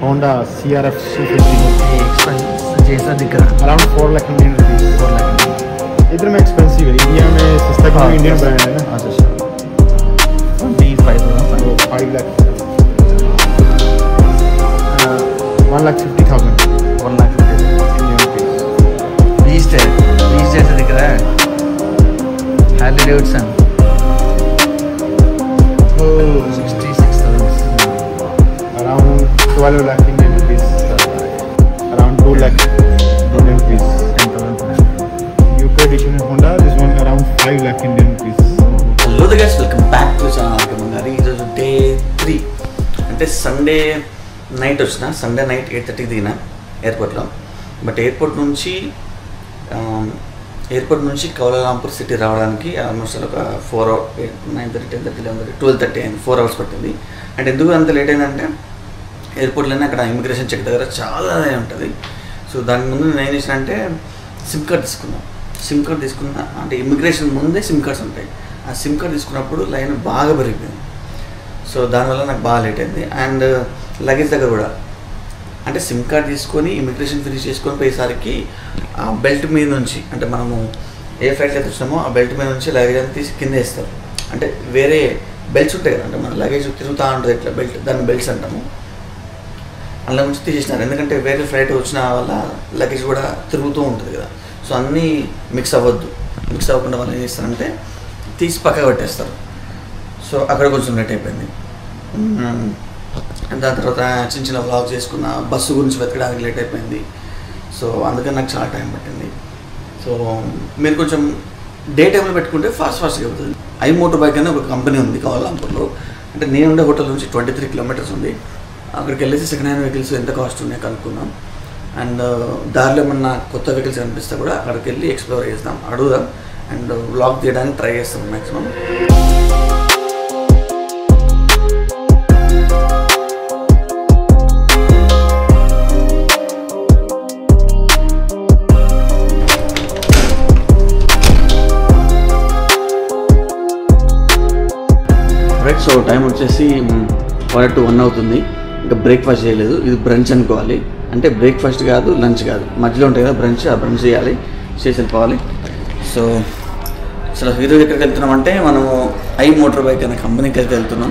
Honda CRF 250 जैसा दिख रहा around 4 lakh Indian rupees. 4 lakh इधर में एक्सपेंसिव है, इंडिया में सस्ता क्यों इंडियन ब्रांड है ना. अच्छा 25,000 तो 5 लाख 1,50,000 इंडियन रुपीज़. बीस्ट जैसा दिख रहा है. Harley Davidson 66,000 around 12 lakh Indian rupees. Around 2 lakh Indian rupees. 10,000. UK edition Honda, this one around 5 lakh Indian rupees. Hello guys, welcome back to channel. గారు ఈరోజు డే 3 అంటే సండే నైట్ వచ్చిన. సండే నైట్ 8:30కి దిగిన ఎయిర్పోర్ట్లో. బట్ ఎయిర్పోర్ట్ నుంచి కౌలాలంపూర్ సిటీ రావడానికి almost ఒక 4 hours, 9:30, 10:30, 11:30, 12:30 అయింది. 4 hours పట్టింది. అండ్ ఎందుకు అంత లేట్ అయిందంటే ఎయిర్పోర్ట్లోనే అక్కడ ఇమిగ్రేషన్ చెక్ దగ్గర చాలా ఉంటుంది. సో దాని ముందు నేను ఏం చేసిన అంటే సిమ్ కార్డ్ తీసుకున్నా. అంటే ఇమిగ్రేషన్ ముందే సిమ్ కార్డ్స్ ఉంటాయి. ఆ సిమ్ కార్డ్ తీసుకున్నప్పుడు లైన్ బాగా పెరిగిపోయింది. సో దానివల్ల నాకు బాగా లేట్ అయింది. అండ్ లగేజ్ దగ్గర కూడా అంటే సిమ్ కార్డ్ తీసుకొని ఇమిగ్రేషన్ ఫినిష్ చేసుకొని పోయేసరికి ఆ బెల్ట్ మీద నుంచి, అంటే మనము ఏ ఫ్లైట్లో అయితే వచ్చినామో ఆ బెల్ట్ మీద నుంచి లగేజ్ అని తీసి కింద వేస్తారు. అంటే వేరే బెల్ట్స్ ఉంటాయి కదా, అంటే మన లగేజ్ తిరుగుతూ ఉంటుంది ఇట్లా బెల్ట్, దాన్ని బెల్ట్స్ అంటాము. అందులో నుంచి తీసేసినారు. ఎందుకంటే వేరే ఫ్లైట్ వచ్చిన వల్ల లగేజ్ కూడా తిరుగుతూ ఉంటుంది కదా. సో అన్నీ మిక్స్ అవ్వకుండా వాళ్ళు ఏం చేస్తారంటే తీసి పక్కకు పెట్టేస్తారు. సో అక్కడ కొంచెం లేట్ అయిపోయింది. దాని తర్వాత చిన్న వ్లాగ్ చేసుకున్న, బస్సు గురించి వెతకడానికి లేట్ అయిపోయింది. సో అందుకని నాకు చాలా టైం పట్టింది. సో మీరు కొంచెం డే టైంలో పెట్టుకుంటే ఫాస్ట్గా అవుతుంది. ఐ మోటార్ బైక్ అనే ఒక కంపెనీ ఉంది కౌలాలంపూర్లో. అంటే నేను ఉండే హోటల్ నుంచి 23 kilometers ఉంది. అక్కడికి వెళ్ళేసి సెకండ్ హ్యాండ్ వెహికల్స్ ఎంత కాస్ట్ ఉన్నాయో కనుక్కున్నాం. అండ్ దారిలో ఏమన్నా కొత్త వెహికల్స్ కనిపిస్తే కూడా అక్కడికి వెళ్ళి ఎక్స్ప్లోర్ చేస్తాం, అడుగుదాం. అండ్ వ్లాగ్ తీయడానికి ట్రై చేస్తాం మ్యాక్సిమం. రైట్, సో టైం వచ్చేసి 1 అవుతుంది. ఇంకా బ్రేక్ఫాస్ట్ చేయలేదు. ఇది బ్రంచ్ అనుకోవాలి. అంటే బ్రేక్ఫాస్ట్ కాదు, లంచ్ కాదు, మధ్యలో ఉంటుంది కదా బ్రంచ్. ఆ బ్రంచ్ చేయాలి, చేసి వెళ్ళిపోవాలి. సో అసలు ఈరోజు ఎక్కడికి వెళ్తున్నామంటే మనము ఐ మోటార్ బైక్ అనే కంపెనీకి అయితే వెళ్తున్నాం.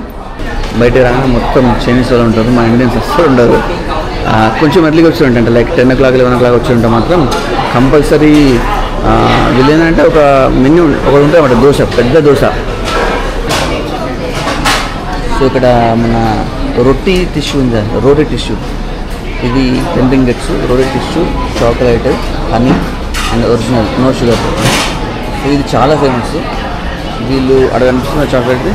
బయట రాగానే మొత్తం చైనీస్ వాళ్ళు ఉంటారు, మా ఇండియన్స్ అస్సలు ఉండరు. కొంచెం ఎర్లీగా వచ్చి ఉంటే, లైక్ 10 o'clock 11 o'clock వచ్చి ఉంటే మాత్రం కంపల్సరీ వీళ్ళు ఏంటంటే ఒక మెన్యూ ఒకటి ఉంటుంది అన్నమాట, దోశ, పెద్ద దోశ. సో ఇక్కడ మన రోటీ టిష్యూ ఉంది, రోటీ టిష్యూ. ఇది 10 ringgits, roti tissue, chocolate, honey and original, no sugar. ఇది చాలా ఫేమస్. వీళ్ళు అక్కడ కనిపిస్తున్న చాక్లెట్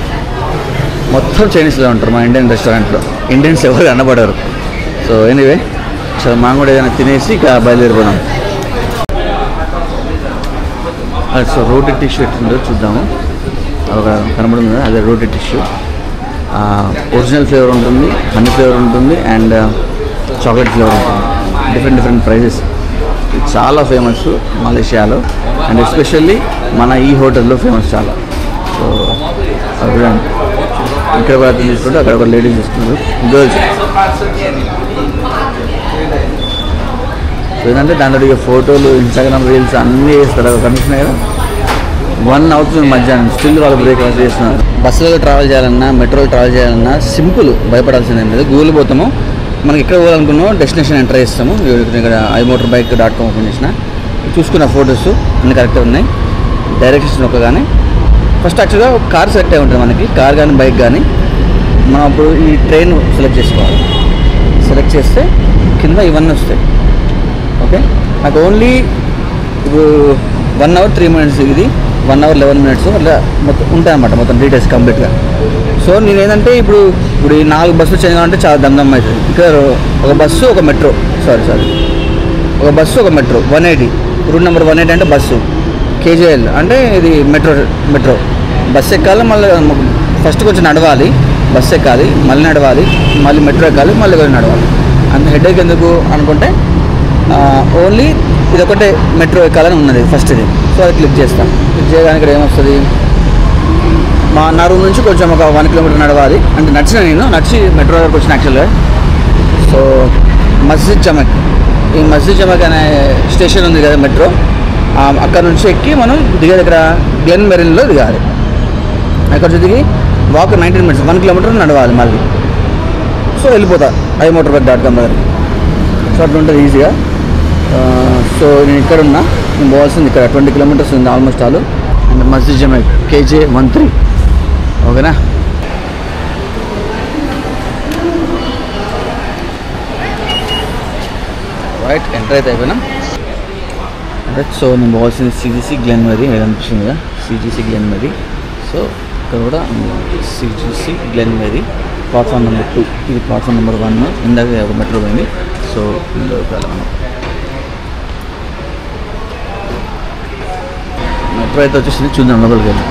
మొత్తం చైనీస్లో ఉంటారు మా ఇండియన్ రెస్టారెంట్లో. ఇండియన్స్ ఎవరు కనబడరు. సో ఎనీవే, సో మనం కూడా ఏదైనా తినేసి ఇక బయలుదేరిపోదాం. సో రోటీ టిష్యూ ఎట్లుందో చూద్దాము. ఒక కనబడుతుంది కదా, అదే రోటీ టిష్యూ. ఒరిజినల్ ఫ్లేవర్ ఉంటుంది, హనీ ఫ్లేవర్ ఉంటుంది అండ్ చాక్లెట్ ఫ్లేవర్ ఉంటుంది. Different prices. చాలా ఫేమస్ మలేషియాలో అండ్ ఎస్పెషల్లీ మన ఈ హోటల్లో ఫేమస్ చాలా. సో ఇక్కడ కూడా తీసుకుంటే అక్కడ ఒక లేడీస్ తీసుకున్నారు, గర్ల్స్. సో ఏంటంటే దాంట్లో ఇక ఫోటోలు, ఇన్స్టాగ్రామ్ రీల్స్ అన్నీ వేస్తారు. అక్కడ కనిపిస్తున్నాయి కదా. 1 అవుతుంది మధ్యాహ్నం, స్టిల్ వాళ్ళు బ్రేక్ఫాస్ట్ చేస్తున్నారు. బస్సులో ట్రావెల్ చేయాలన్నా, మెట్రోలో ట్రావెల్ చేయాలన్నా సింపుల్, భయపడాల్సిందేం లేదు. గూగుల్ పోతాము, మనకి ఎక్కడ పోవాలనుకున్నామో డెస్టినేషన్ ఎంటర్ చేస్తాము. ఇక్కడ iMotorbike.com ఓపెన్ చేసిన, చూసుకున్న ఫొటోస్ అన్నీ కరెక్ట్గా ఉన్నాయి. డైరెక్షన్స్ నొక్కగానే ఫస్ట్ యాక్చువల్గా ఒక కార్ సెలెక్ట్ అయి ఉంటుంది మనకి, కార్ కానీ బైక్ కానీ. మనం అప్పుడు ఈ ట్రైన్ సెలెక్ట్ చేసుకోవాలి. సెలెక్ట్ చేస్తే కింద ఇవన్నీ వస్తాయి. ఓకే, నాకు ఓన్లీ ఇప్పుడు 1 hour 3 minutes, ఇది 1 hour 11 minutes అట్లా మొత్తం ఉంటాయన్నమాట, మొత్తం డీటెయిల్స్ కంప్లీట్గా. సో నేను ఏంటంటే ఇప్పుడు ఈ 4 బస్సులు చేంజ్ కావాలంటే చాలా దమ్దమ్ అవుతుంది. ఇక్కడ ఒక బస్సు, ఒక మెట్రో, ఒక బస్సు, ఒక మెట్రో. 180 రూట్ నెంబర్ 180 అంటే బస్సు. KJL అంటే ఇది మెట్రో. బస్సు ఎక్కాలి, మళ్ళీ ఫస్ట్ కొంచెం నడవాలి, బస్సు ఎక్కాలి, మళ్ళీ నడవాలి, మళ్ళీ మెట్రో ఎక్కాలి, మళ్ళీ కొంచెం నడవాలి. అంత హెడేక్ ఎందుకు అనుకుంటే ఓన్లీ ఇదొకటే మెట్రో ఎక్కాలని ఉన్నది ఫస్ట్ ఇది. సో అది క్లిక్ చేస్తాను. క్లిక్ చేయడానికి ఇక్కడ ఏమొస్తుంది, నా రూమ్ నుంచి కొంచెం ఒక 1 kilometer నడవాలి. అంటే నడిచి మెట్రో దగ్గరకు వచ్చిన యాక్చువల్గా. సో మస్జిద్ చమక్, ఈ మస్జిద్ చమక్ అనే స్టేషన్ ఉంది కదా మెట్రో, అక్కడ నుంచి ఎక్కి మనం దిగే దగ్గర గ్లెన్ మెరిన్లో దిగాలి. అక్కడ నుంచి దిగి వాక్ 19 minutes 1 kilometer నడవాలి మళ్ళీ. సో వెళ్ళిపోతా iMotorbike.com దగ్గర. సో అట్లా ఉంటుంది ఈజీగా. సో నేను ఇక్కడ ఉన్నా, నేను పోవాల్సింది ఇక్కడ 20 kilometers ఉంది ఆల్మోస్ట్ ఆల్. అండ్ మస్జిద్ చమక్ KJ13 ఓకేనా. రైట్ ఎంటర్ అయితే అయిపోయినా. రైట్ సో నేను పోవాల్సింది CGC గ్లెన్ మెరీ, ఏదనిపిస్తుంది కదా CGC గ్లెన్ మెరీ. సో ఇక్కడ కూడా CGC Glenmarie platform number 2, ఇది ప్లాట్ఫామ్ నెంబర్ 1. ఇందాక ఒక మెట్రో పోయింది. సో ఇందులోకి వెళ్ళాము. మెట్రో అయితే వచ్చేసింది, చూద్దాం లోపలికి వెళ్ళి.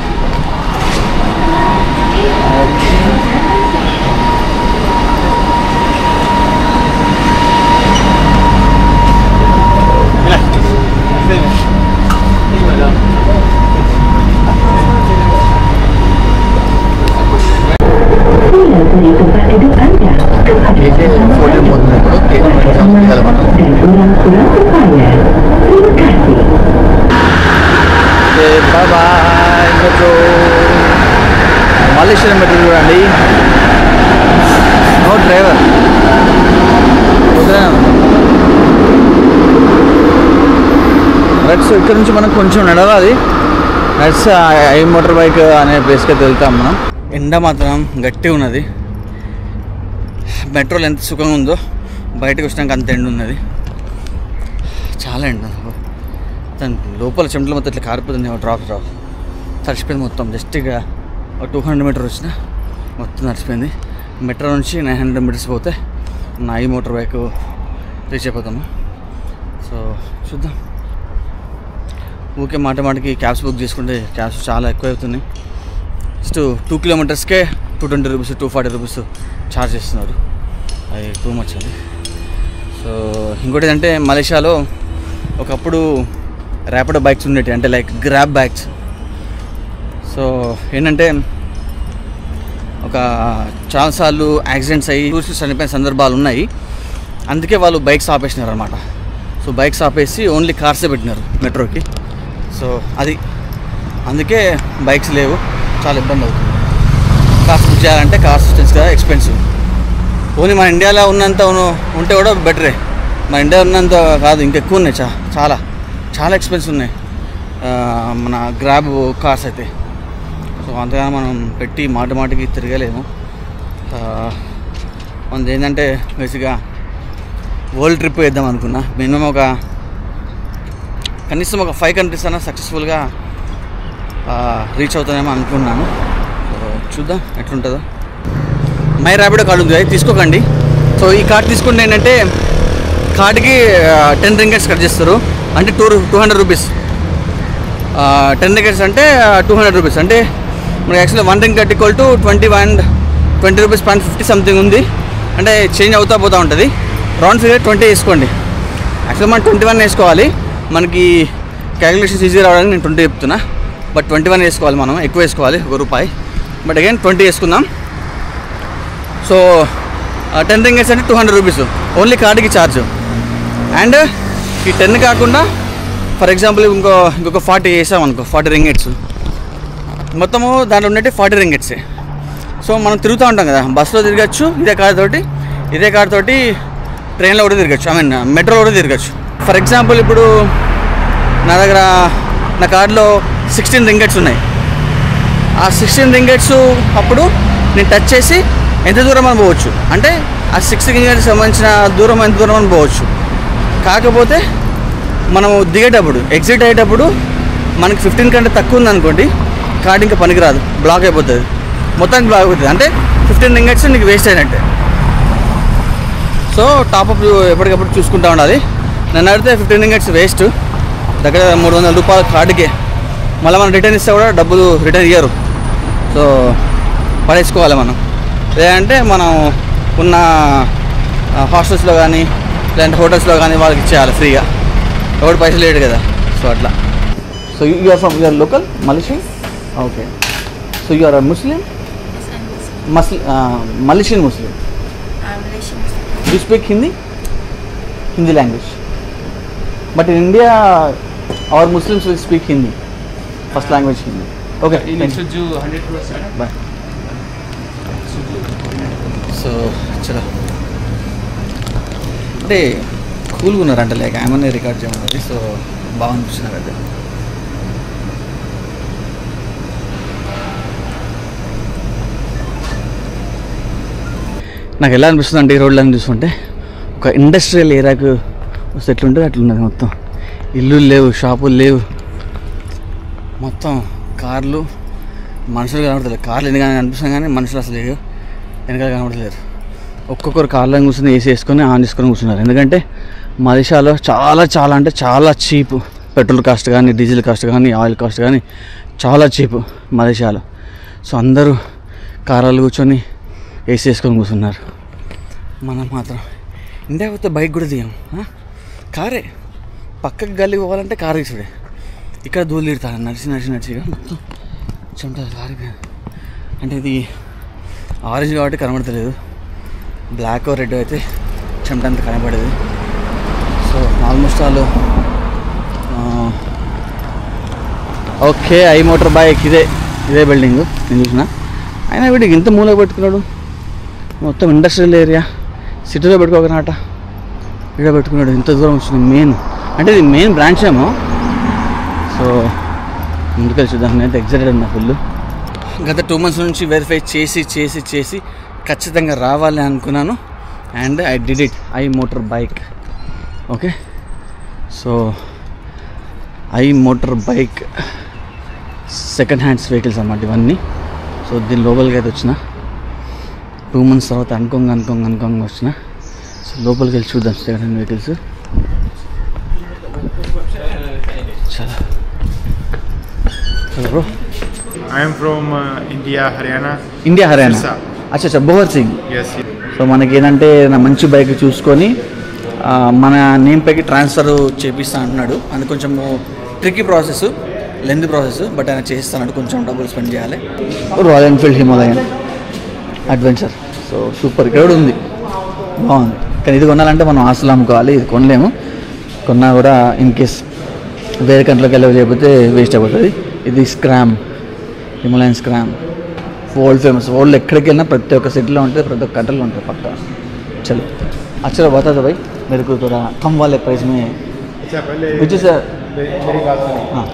బాయ్ మెట్రో, మలేషియన్ మెట్రో చూడండి, నో డ్రైవర్. రైట్ సో ఇక్కడ నుంచి మనం కొంచెం నడవాలి. నడిచి iMotorbike అనే ప్లేస్కి అయితే వెళ్తాం మనం. ఎండ మాత్రం గట్టిగా ఉన్నది. మెట్రోలో ఎంత సుఖంగా ఉందో బయటకు వచ్చినాక అంత ఎండ ఉన్నది, చాలా ఎండ. దాని లోపల చెమటలు మొత్తం ఇట్లా కారిపోతుంది. డ్రాప్ తడిచిపోయింది మొత్తం. జస్ట్ ఇక 200 meters వచ్చిన మొత్తం తడిచిపోయింది. మెట్రో నుంచి 900 meters పోతే నా iMotorbike రీచ్ అయిపోతాము. సో చూద్దాం. ఊకే మాటికి క్యాబ్స్ బుక్ చేసుకుంటే క్యాబ్స్ చాలా ఎక్కువ అవుతున్నాయి. జస్ట్ 2 kilometersకే 220 rupees 240 rupees ఛార్జ్ చేస్తున్నారు. అది టూ మచ్ అది. సో ఇంకోటి ఏంటంటే మలేషియాలో ఒకప్పుడు ర్యాపిడో బైక్స్ ఉండేవి, అంటే లైక్ గ్రాబ్ బైక్స్. సో ఏంటంటే ఒక చాలాసార్లు యాక్సిడెంట్స్ అయ్యి టూరిస్టులు చనిపోయిన సందర్భాలు ఉన్నాయి. అందుకే వాళ్ళు బైక్స్ ఆపేసినారు అనమాట. సో బైక్స్ ఆపేసి ఓన్లీ కార్సే పెట్టినారు మెట్రోకి. సో అది అందుకే బైక్స్ లేవు, చాలా ఇబ్బంది అవుతుంది. కార్స్ బుక్ చేయాలంటే కార్స్ తెలుసుగా ఎక్స్పెన్సివ్. ఓన్లీ మన ఇండియాలో ఉన్నంత ఉంటే కూడా బెటరే. మన ఇండియా ఉన్నంత కాదు, ఇంకెక్కువ ఉన్నాయి. చాలా చాలా ఎక్స్పెన్సివ్ ఉన్నాయి మన గ్రాబ్ కార్స్ అయితే. సో అంతగా మనం పెట్టి మాటికి తిరగలేము. మనది ఏంటంటే బేసిక్గా వరల్డ్ ట్రిప్ వేద్దాం అనుకున్నా. మినిమం కనీసం ఒక 5 countries అయినా సక్సెస్ఫుల్గా రీచ్ అవుతానేమో అనుకున్నాను. సో చూద్దాం ఎట్లుంటుందో. మై ర్యాపిడో కార్డు ఉంది, అది తీసుకోకండి. సో ఈ కార్డు తీసుకుంటే ఏంటంటే కార్డుకి 10 ringgits కట్ చేస్తారు, అంటే 200 rupees. 10 ringgits అంటే 200 rupees. అంటే మనకి actually 1 ringgit equal to 20 rupees 50 something ఉంది. అంటే చేంజ్ అవుతా పోతూ ఉంటుంది. రౌండ్ ఫిగర్ 20 వేసుకోండి. యాక్చువల్లీ మనం 21 వేసుకోవాలి. మనకి క్యాలిక్యులేషన్స్ ఈజీ రావడానికి నేను 20 చెప్తున్నా. బట్ 21 వేసుకోవాలి, మనం ఎక్కువ వేసుకోవాలి, ₹1. బట్ అగైన్ 20 వేసుకుందాం. సో 10 ringgits అంటే 200 rupees ఓన్లీ కార్డుకి ఛార్జ్. అండ్ ఈ 10 కాకుండా ఫర్ ఎగ్జాంపుల్ ఇంకొక 40 వేసాం అనుకో, 40 ringgits. మొత్తము దాంట్లో ఉన్నట్టు 40 ringgits. సో మనం తిరుగుతూ ఉంటాం కదా, బస్సులో తిరగచ్చు ఇదే కార్డు తోటి, ట్రైన్లో కూడా తిరగచ్చు, మెట్రోలో కూడా తిరగచ్చు. ఫర్ ఎగ్జాంపుల్ ఇప్పుడు నా కార్డులో 16 ringgits ఉన్నాయి. ఆ 16 ringgits అప్పుడు నేను టచ్ చేసి ఎంత దూరం అని పోవచ్చు, అంటే ఆ 16 ringgits సంబంధించిన దూరం ఎంత దూరం అని పోవచ్చు. కాకపోతే మనం దిగేటప్పుడు ఎగ్జిట్ అయ్యేటప్పుడు మనకి 15 కంటే తక్కువ ఉందనుకోండి, కార్డు ఇంకా పనికిరాదు, బ్లాక్ అయిపోతుంది, మొత్తానికి బ్లాక్ అయిపోతుంది. అంటే 15 ringgits నీకు వేస్ట్ అయినట్టే. సో టాప్అప్ ఎప్పటికప్పుడు చూసుకుంటూ ఉండాలి. నన్ను అడిగితే 15 ringgits వేస్ట్, దగ్గర 300 రూపాయలు కార్డుకే. మళ్ళీ మనం రిటర్న్ ఇస్తే కూడా డబ్బులు రిటర్న్ ఇయ్యరు. సో పడేసుకోవాలి మనం. లేదంటే మనం ఉన్న హాస్టల్స్లో కానీ లేదంటే హోటల్స్లో కానీ వాళ్ళకి ఇచ్చేయాలి ఫ్రీగా, ఎవరు పైసలు లేడు కదా. సో అట్లా. So you are from your local Malaysian? Okay. So you are a Muslim? Malaysian Muslim. You speak Hindi? Hindi language. But in India, our Muslims will speak Hindi. First language Hindi. Okay. In thank you. Suju 100%. Bye. So చలో అంటే కూల్గా ఉన్నారంట లేక ఏమన్నా record చేయమన్నది. So బాగా అనిపిస్తున్నారు అయితే. నాకు ఎలా అనిపిస్తుంది అంటే ఈ రోడ్లను చూస్తుంటే ఒక ఇండస్ట్రియల్ ఏరియాకు వస్తే ఎట్లుంటుంది అట్లున్నది. మొత్తం ఇల్లు లేవు, షాపులు లేవు, మొత్తం కార్లు, మనుషులు కనబడతలేదు. కార్లు ఎందుకని అనిపిస్తుంది కానీ మనుషులు అసలు లేవు, వెనకాల కనబడలేరు. ఒక్కొక్కరు కార్లో కూర్చొని ఏసీ వేసుకొని ఆన్ చేసుకొని కూర్చున్నారు. ఎందుకంటే మలేషియాలో చాలా అంటే చాలా చీప్. పెట్రోల్ కాస్ట్ కానీ, డీజిల్ కాస్ట్ కానీ, ఆయిల్ కాస్ట్ కానీ చాలా చీప్ మలేషియాలో. సో అందరూ కార్లలో కూర్చొని ఏసీ వేసుకొని కూర్చున్నారు. మనం మాత్రం ఇండియా పోతే బైక్ కూడా దిగాం, కారే. పక్కకి గల్లీ పోవాలంటే కారు తీసుడే. ఇక్కడ దూలు తిడతారు నడిచి మొత్తం చెమట కారిపోయింది. అంటే ఇది ఆరెంజ్ కాబట్టి కనబడతలేదు, బ్లాక్ రెడ్ అయితే చెమట అంత కనబడేది. సో ఆల్మోస్ట్ వాళ్ళు ఓకే. ఐ మోటార్ బైక్ ఇదే బిల్డింగ్ నేను చూసిన. అయినా వీడికి ఇంత మూలగా పెట్టుకున్నాడు. మొత్తం ఇండస్ట్రియల్ ఏరియా, సిటీలో పెట్టుకోకనాట ఇక్కడ పెట్టుకున్నాడు. ఇంత దూరం వచ్చింది. మెయిన్ అంటే ఇది మెయిన్ బ్రాంచ్ ఏమో. సో ముందుకెళ్ళి చూద్దాం. నేనైతే ఎగ్జైటెడ్ ఉన్నా ఫుల్. గత 2 months నుంచి వెరిఫై చేసి ఖచ్చితంగా రావాలి అనుకున్నాను. And I did it. I motor bike. Okay. So I motor bike second hands vehicles అన్నమాట ఇవన్నీ. సో దీని లోపలికి అయితే వచ్చిన 2 months తర్వాత అనుకోంగా వచ్చిన. సో లోపలికి వెళ్ళి చూద్దాం సెకండ్ హ్యాండ్ వెహికల్స్. చాలా bro. I am from India, Haryana. Sirsa. అచ్చా బోహర్ సింగ్. Yes. సో మనకి ఏంటంటే నా మంచి బైక్ చూసుకొని మన నేమ్ పైకి ట్రాన్స్ఫర్ చేపిస్తా అంటున్నాడు. అది కొంచెం tricky process, length process, but ఆయన చేస్తాడు. కొంచెం డబ్బులు స్పెండ్ చేయాలి. Royal Enfield Himalayan adventure. So super. ఇక్కడ కూడా ఉంది, బాగుంది. కానీ ఇది కొనాలంటే మనం ఆస్తులు అమ్ముకోవాలి. ఇది కొనలేము. కొన్నా కూడా ఇన్ కేస్ వేరే కంట్రీలోకి వెళ్ళి చేయకపోతే వేస్ట్ అయిపోతుంది. ఇది Scram, Himalayan Scram, world famous. World ఎక్కడికి వెళ్ళినా ప్రతి ఒక్క సిటీలో ఉంటుంది, ప్రతి ఒక్క కంట్రీలో ఉంటుంది పక్కా. చलो अच्छा बता दो भाई मेरे को थोड़ा कम वाले प्राइस में. अच्छा पहले विच इज मेरी बात सुनिए. हाँ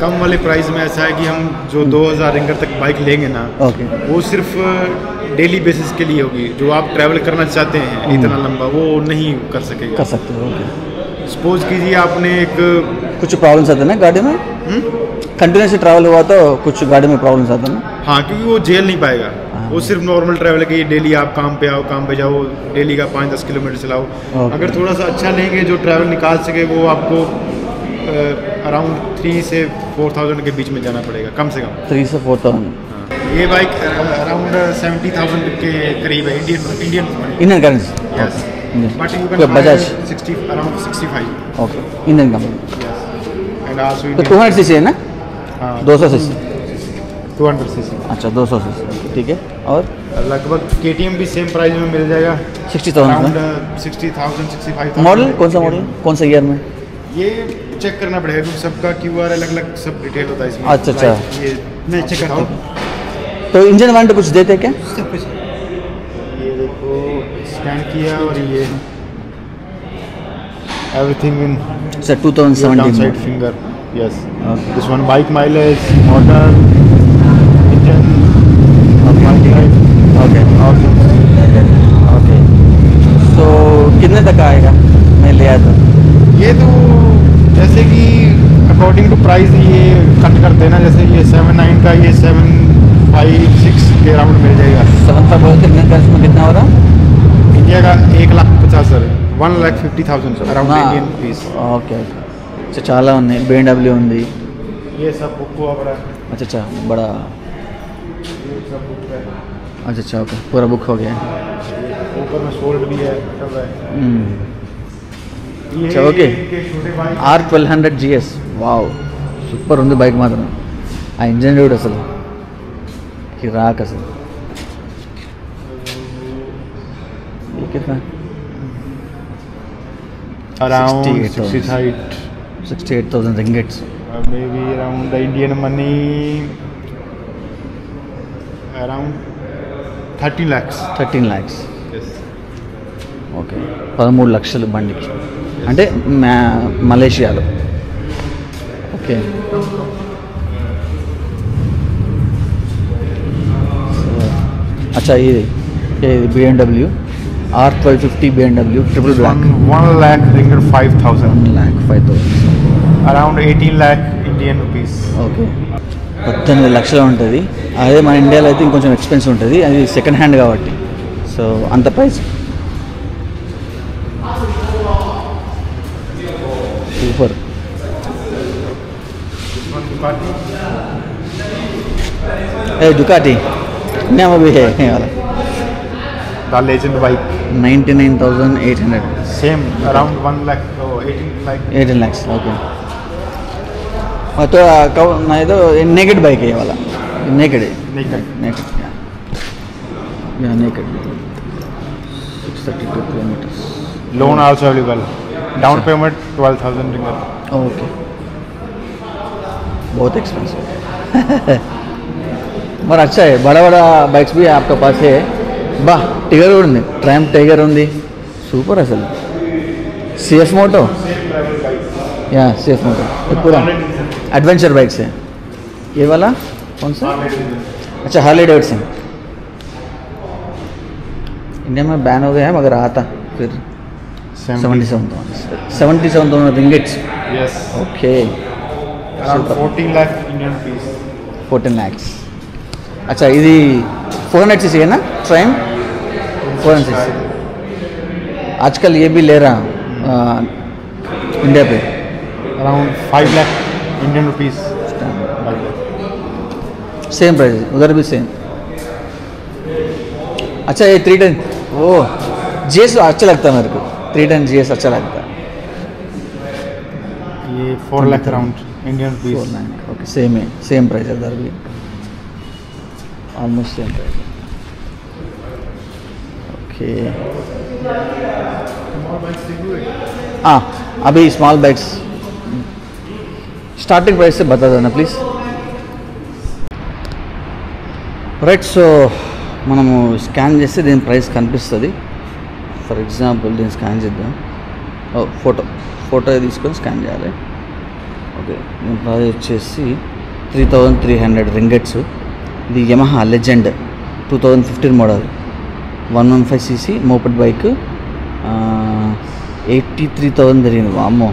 कम वाले प्राइस में ऐसा है कि हम जो 2000 रिंगर तक बाइक लेंगे ना, ओके. वो सिर्फ डेली बेसिस के लिए होगी. जो आप ट्रैवल करना चाहते हैं इतना लंबा, वो नहीं कर सकेगा. कर सकते हो. ओके. सपोज कीजिए आपने एक कुछ प्रॉब्लम्स आते हैं ना गाड़ी में, कंटिन्यूसली ट्रैवल हुआ तो कुछ गाड़ी में प्रॉब्लम्स आते हैं ना. हाँ, क्योंकि वो झेल नहीं पाएगा. वो सिर्फ नॉर्मल ट्रैवल है कि डेली आप काम पे आओ, काम पे जाओ, डेली का 5-10 किलोमीटर चलाओ. अगर थोड़ा सा अच्छा लेंगे जो ट्रैवल निकाल सके, वो आपको अराउंड 3 से 4000 के बीच में जाना पड़ेगा कम से कम. 3 से 4000. ये बाइक अराउंड 70,000 के करीब है. Indian Indian currency. Yes. But you can Okay, buy Bajaj. 60 around 65. Okay. Indian company. Yes. And also तो 200 सीसी है ना. हाँ 200 सीसी. 200 cc. अच्छा 200 सीसी. ठीक है. और लगभग KTM भी सेम प्राइस में मिल जाएगा. 60,000 अराउंड 60,000 65,000. मॉडल कौन सा मॉडल, कौन सा ईयर में? ये चेक करना पड़ेगा क्योंकि सबका QR अलग सब डिटेल होता है इसमें. अच्छा, अच्छा. Like ये मैं चेक करता हूँ. तो इंजन वारंटी कुछ देते हैं क्या? ये देखो स्कैन किया और ये everything in sir 2017 side finger. Yes. Okay. This one bike mileage, motor, engine, okay. Okay. तो कितने तक आएगा मैं ले आया तो? ये तो जैसे कि अकॉर्डिंग टू प्राइस ये कट कर देना. जैसे ये 79 का, ये 756 के अराउंड मिल जाएगा. 7 बोलते इंडियन करेंसी में कितना हो रहा? इंडिया का 1,50,000 1,50,000 अराउंड इंडियन पीस. ఓకే. अच्छा చాలా ఉన్నాయి. BMW ఉంది. ये सब बुक हुआ बड़ा. अच्छा बड़ा. ये सब बुक है. अच्छा ओके. पूरा बुक हो गया. ऊपर में सोल्ड भी है, सब है. ये अच्छा, ओके. इनके छोटे bike R1200 GS. Wow super ఉంది బైక్ మాత్రం. ఆ ఇంజన్ కూడా అసలు కిరాక్ అసలు. कितना Around 68,000. 68,000 ringgits. Maybe around the Indian money around 13 lakhs. 13 lakhs. Yes. Okay 13 లక్షలు బండికి అంటే మలేషియాలో. ఓకే అచ్చా ఇది BMW R1250 BMW triple black. 1 lakh ringgit 5,000. 1,05,000. Around 18 lakh Indian rupees. Okay 18 లక్షలు ఉంటుంది. అదే మన ఇండియాలో అయితే ఇంకొంచెం ఎక్స్పెన్సివ్ ఉంటుంది, అది సెకండ్ హ్యాండ్ కాబట్టి. సో అంత ప్రైస్ సూపర్. ఏ డుకాటి నేను అవి The legend bike. 99,800. Same around 1 lakh. Oh, 18 lakh. 18 lakhs. Okay तो ना ఏదో నేకెడ్ బైక్ ఇవాళ naked Naked. Naked yeah naked 632 kilometers. Loan also available. Down payment 12,000 ringgit. Okay बहुत expensive మరి अच्छा है बड़ा बड़ा बाइक्स भी आपके पास है. బా టిగర్ కూడా ఉంది, ట్రాంప్ టైగర్ ఉంది, సూపర్ అసలు. CF मोटो या CF मोटो पूरा एडवेंचर बाइक्स है ये वाला. कौन सा? अच्छा हार्ले डेविडसन. इंडिया में बैन हो गया है मगर आता फिर 77,000 ringgits. Yes. Okay Around 14 lakh Indian rupees. 14 lakhs. अच्छा ఇది 400 cc है ना ट्राइम 400 cc. आजकल ये भी ले रहा इंडिया पे. Around 5 lakh Indian rupees. Same price उधर भी सेम. अच्छा ये 310 वो GS अच्छा लगता है मेरे को. 310 GS अच्छा लगता है. ये 4 lakh around Indian rupees. 4 lakh. Okay same है, सेम प्राइस है उधर भी, ऑलमोस्ट सेम प्राइस. ओके हाँ अभी स्मॉल बाइक्स स्टार्टिंग प्राइस से बता देना प्लीज़. రైట్ సో మనము స్కాన్ చేస్తే దీని ప్రైస్ కనిపిస్తుంది. ఫర్ ఎగ్జాంపుల్ దీన్ని స్కాన్ చేద్దాం. ఫోటో తీసుకొని స్కాన్ చేయాలి. ఓకే దీని ప్రైస్ వచ్చేసి 3,300 ringgits. ఇది Yamaha legend 2015 model 115 cc moped bike. 83,000 తిరిగింది. వామ్మో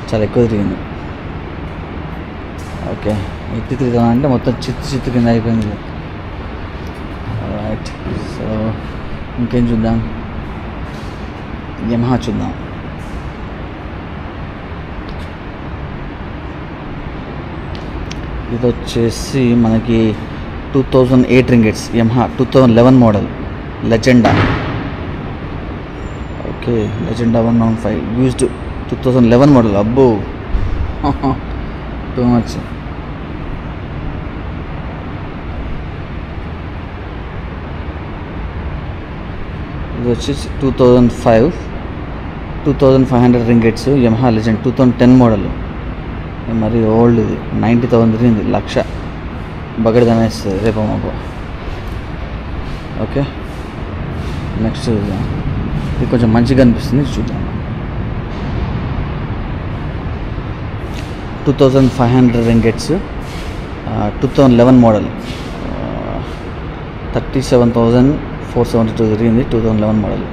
చాలా ఎక్కువ తిరిగింది. ఓకే 83,000 అంటే మొత్తం చిత్తు కింద అయిపోయింది. రైట్ సో ఇంకేం చూద్దాం, యమహా చూద్దాం. ఇది వచ్చేసి మనకి 2008 ringgits Yamaha 2011 model Lagenda. Okay Lagenda 115 used 2011 model. అబ్బో టూ మచ్. ఇది వచ్చేసి 2,500 ringgits యమహా లెజెండ్ 2010 మోడల్. మరి ఓల్డ్ ఇది 90,000 తిరిగింది. 1,00,000 బగడి దనేస్తుంది రేపు మాకు. ఓకే నెక్స్ట్ చూద్దాం. ఇది కొంచెం మంచిగా అనిపిస్తుంది, చూద్దాం. 2,500 ringgits 2011 మోడల్ 37,472 తిరిగింది. 2011 మోడల్.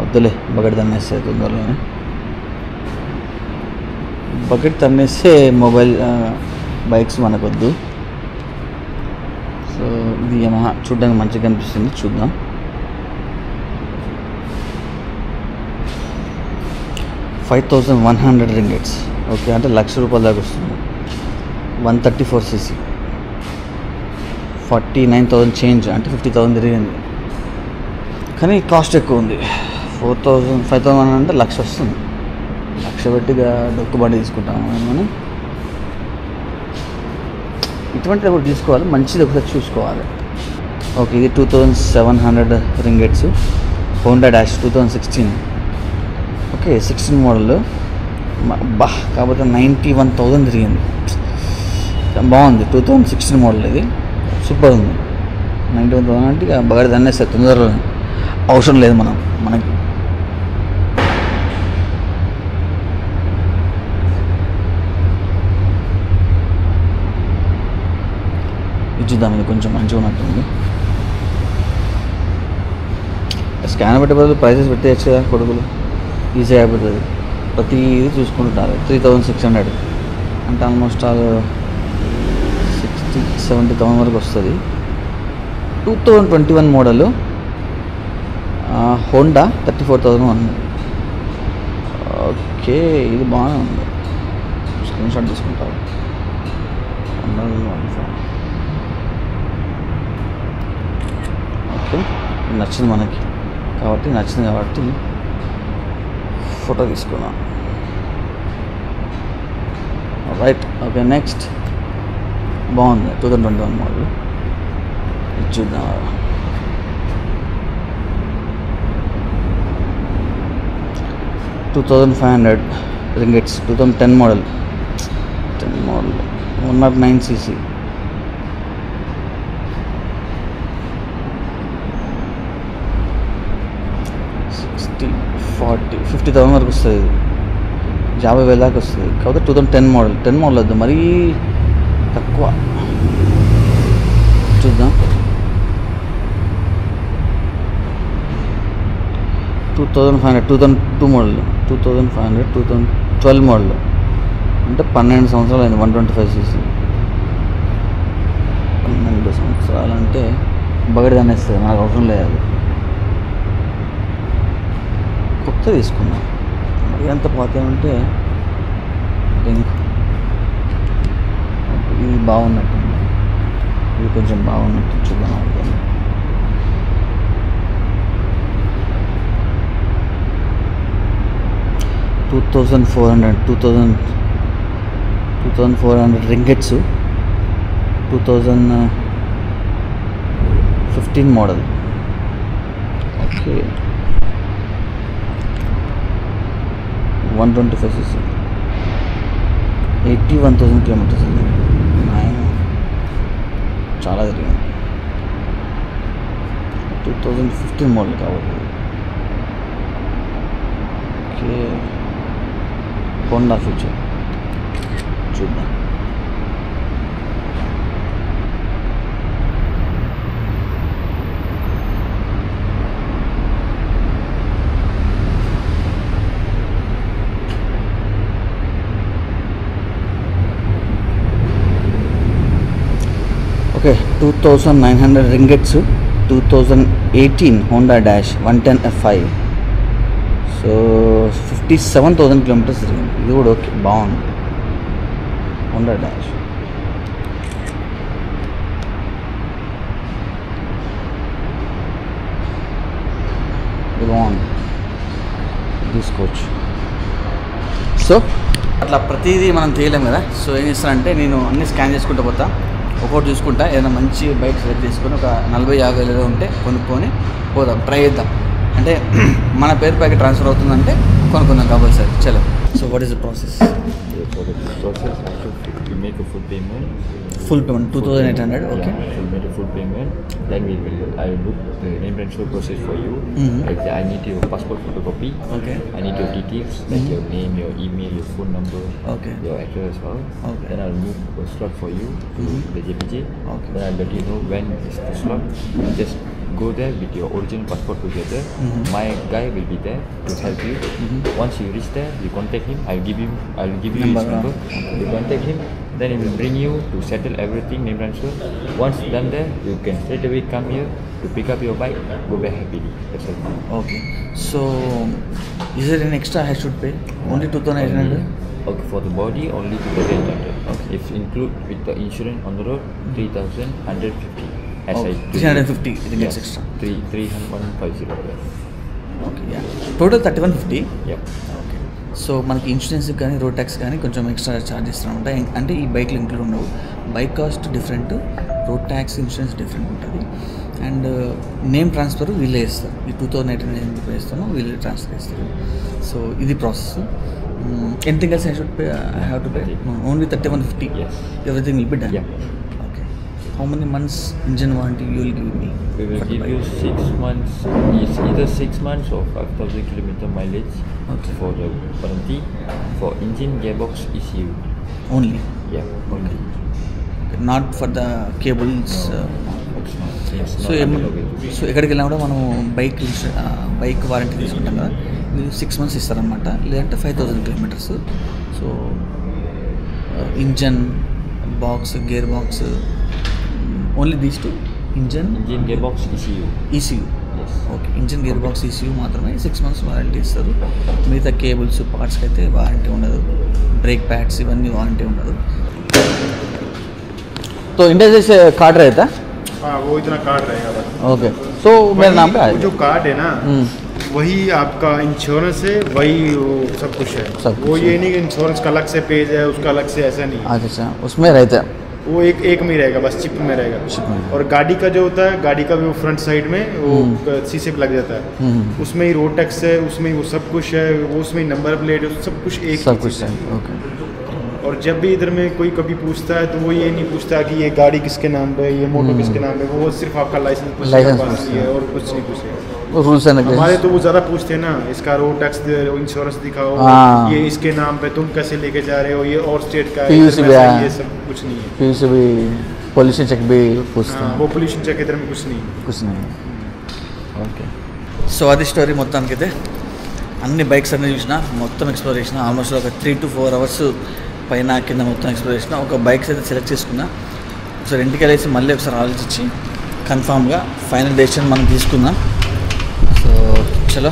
వద్దులే బకెట్ తన్నేస్తే తొందరలోనే. బకెట్ తన్నేస్తే మొబైల్ బైక్స్ మనకొద్దు. సో ఇది యమహా చూడడానికి మంచిగా అనిపిస్తుంది, చూద్దాం. $5,100 ringgits. ఓకే అంటే ₹1,00,000 దాకా వస్తుంది. 134 cc 49,000 చేంజ్ అంటే 50,000 తిరిగింది. కానీ కాస్ట్ ఎక్కువ ఉంది. 5,100 అంటే 1,00,000 వస్తుంది. 1,00,000 పెట్టిగా డొక్కు బండి తీసుకుంటాము మనం. ఇటువంటిది ఒకటి తీసుకోవాలి, మంచిది ఒకసారి చూసుకోవాలి. ఓకే ఇది 2,700 ringgits Honda dash 2016. Okay 16 model బా, కాకపోతే 91,000 తిరిగింది. బాగుంది. 2016 మోడల్ ఇది, సూపర్ ఉంది. 91,000 అంటే ఇక బాగా దన్నేస్తారు తొందరలో, అవసరం లేదు మనకి. ఇది చూద్దాం, ఇది కొంచెం మంచిగా ఉన్నట్టుంది. స్కాన్ పెట్టే బదులు ప్రైసెస్ పెట్టేయచ్చు కదా కొడుకులు, ఈజీ అయిపోతుంది. ప్రతిదీ చూసుకుంటారు. 3,600 అంటే ఆల్మోస్ట్ ఆల్ 60-70,000 వరకు వస్తుంది. 2021 మోడల్ హోండా 34,001. ఓకే ఇది బాగానే ఉంది. స్క్రీన్ షాట్ తీసుకుంటారు. ఓకే నచ్చింది మనకి కాబట్టి ఫోటో తీసుకున్నాం. రైట్. ఓకే నెక్స్ట్ బాగుంది 2021 మోడల్. ఇది చూద్దాం. 2,500 ringgits. 2010 model 109cc. $50,000 వరకు వస్తుంది. 50,000 దాకా వస్తుంది. కాకపోతే 2010 మోడల్. 10 మోడల్ వద్దు, మరీ తక్కువ. చూద్దాం. 2,500 2002 మోడల్. 2,500 2012 మోడల్ అంటే 12 సంవత్సరాలు అయింది. 125cc. 12 సంవత్సరాలు అంటే బగడి అనేస్తుంది, నాకు అవసరం లేదు. కొత్త తీసుకున్నాం. మరి ఎంత పాత అంటే ఇది బాగున్నట్టు, ఇది కొంచెం బాగున్నట్టు. చూద్దాం. 2,400 ringgits. 2015 model. Okay 125cc. 81,000 kilometers. చాలా తిరిగింది. 2015 మోడల్ కాబట్టి. ఓకే హోండా ఫ్యూచర్ చూద్దాం. Okay 2,900 ringgits. 2018 Honda dash 110 Fi. So 57,000 kilometers తిరిగింది. ఇది కూడా ఓకే బాగుంది. హోండా డాష్ ఇది బాగుంది, తీసుకోవచ్చు. సో అట్లా ప్రతిదీ మనం చేయలేం కదా. సో ఏం చేస్తానంటే నేను అన్నీ స్కాన్ చేసుకుంటూ పోతా, ఒక్కొక్కటి చూసుకుంటా. ఏదైనా మంచి బైక్ సెలెక్ట్ చేసుకొని ఒక 40-50 ఏదో ఉంటే కొనుక్కొని పోదాం, ట్రై చేద్దాం. అంటే మన పేరు పైకి ట్రాన్స్ఫర్ అవుతుందంటే కొనుక్కుందాం కంపల్సరీ. చలో. So what is the process? You make a full payment. Full payment 2,800. Okay. Yeah, you make a full payment. Then I will book the name transfer process for you. Like I need your passport photocopy. Okay. I need your details, like your name, your email, your phone number, Okay. your address as well. Okay. Then I'll book a slot for you to the JPJ. Okay. Then I'll let you know when is the slot. Just go there with your original passport together. My guy will be there to help you. Once you reach there, you contact him. I'll give you his number. You contact him. Then he will bring you to settle everything, name transfer. Once done there, you can straight away come here to pick up your bike, go back happily. That's all. Okay. So is there any extra I should pay? Only 2,800? Okay, for the body only 2,800. Okay. If include with the insurance on the road, 3,150. As I 350 ringgits extra. 3,150. Okay, yeah. Total 3,150. Yep. Okay. So మనకి insurance కానీ road tax కానీ కొంచెం extra charges ఉంటాయి. అంటే ఈ బైక్లో include ఉండవు. Bike cost different, road tax insurance different ఉంటుంది. అండ్ నేమ్ ట్రాన్స్ఫర్ వీళ్ళే ఇస్తారు. ఈ 2018 ఎందుకు వేస్తామో వీళ్ళే ట్రాన్స్ఫర్ చేస్తారు. సో ఇది process. Anything else I should pay? I have to pay only 3150. Yes. Everything will be done. Yeah. Okay. How many months engine warranty you will give me? We will for the give bike? you 6 months. It's either 6 months or 5,000 kilometer mileage Okay. for the warranty. For engine, gearbox, ECU. Only. Yeah, only. Okay. Not for the cables. It's so not available. So ఎక్కడికి వెళ్ళినా కూడా మనం bike warranty తీసుకుంటాం కదా, 6 months ఇస్తారనమాట, లేదంటే 5,000 kilometers. So engine box, gear box, only these two, engine Engine, gearbox, ECU. ECU. Yes. Okay, engine gear box ECU మాత్రమే 6 months warranty ఇస్తారు. మిగతా కేబుల్స్ పార్ట్స్కి అయితే వారంటీ ఉండదు. బ్రేక్ ప్యాడ్స్ ఇవన్నీ వారంటీ ఉండదు. तो इंडिया से कार्ड रहता है? हाँ, वो इतना कार्ड रहेगा बस. ओके, तो मेरे नाम पे वो जो कार्ड है ना, वही आपका इंश्योरेंस है, वही वो सब कुछ है. सब वो कुछ ये है. नहीं कि इंश्योरेंस का अलग से पेज है, उसका अलग से, ऐसा नहीं. अच्छा, उसमें रहता है. वो एक में ही रहेगा, बस चिप में रहेगा. चिप में. और गाड़ी का जो होता है, गाड़ी का भी वो फ्रंट साइड में वो शीशे पे लग जाता है. उसमें ही रोड टैक्स है, उसमें ही वो सब कुछ है, वो उसमें ही नंबर प्लेट है, सब कुछ एक सब ही कुछ चीज़ है. है. ओके. और जब भी इधर में कोई कभी पूछता है तो वो ये नहीं पूछता कि ये गाड़ी किसके नाम पे है, ये मोटर किसके नाम पे है. वो सिर्फ आपका लाइसेंस लाइसेंस पास पूछते है हैं. और कुछ नहीं पूछेगा. वो रूल्स एंड हमारे तो वो ज़्यादा पूछते हैं ना, इसका रोड टैक्स इंश्योरेंस दिखाओ, हाँ. ये इसके नाम पे तुम कैसे लेके जा रहे हो, ये और स्टेट का है, PUC इधर में भी ऐसा है. ये सब कुछ नहीं है. फिर से भी पोल्यूशन चेक भी पूछते हाँ, हैं. वो पोल्यूशन चेक इधर में कुछ नहीं है. कुछ नहीं. ఓకే, సో అది స్టోరీ మొత్తానికైతే. అన్ని బైక్స్ అన్నీ చూసిన, మొత్తం ఎక్స్ప్లోర్ చేసిన. ఆల్మోస్ట్ ఒక 3 to 4 hours పైన కింద మొత్తం ఎక్స్ప్లోర్ చేసిన. ఒక బైక్స్ అయితే సెలెక్ట్ చేసుకున్నా. ఒకసారి ఇంటికి వెళ్ళేసి మళ్ళీ ఒకసారి ఆలోచించి కన్ఫామ్గా ఫైనల్ డెసిషన్ మనం తీసుకుందాం. సో చలో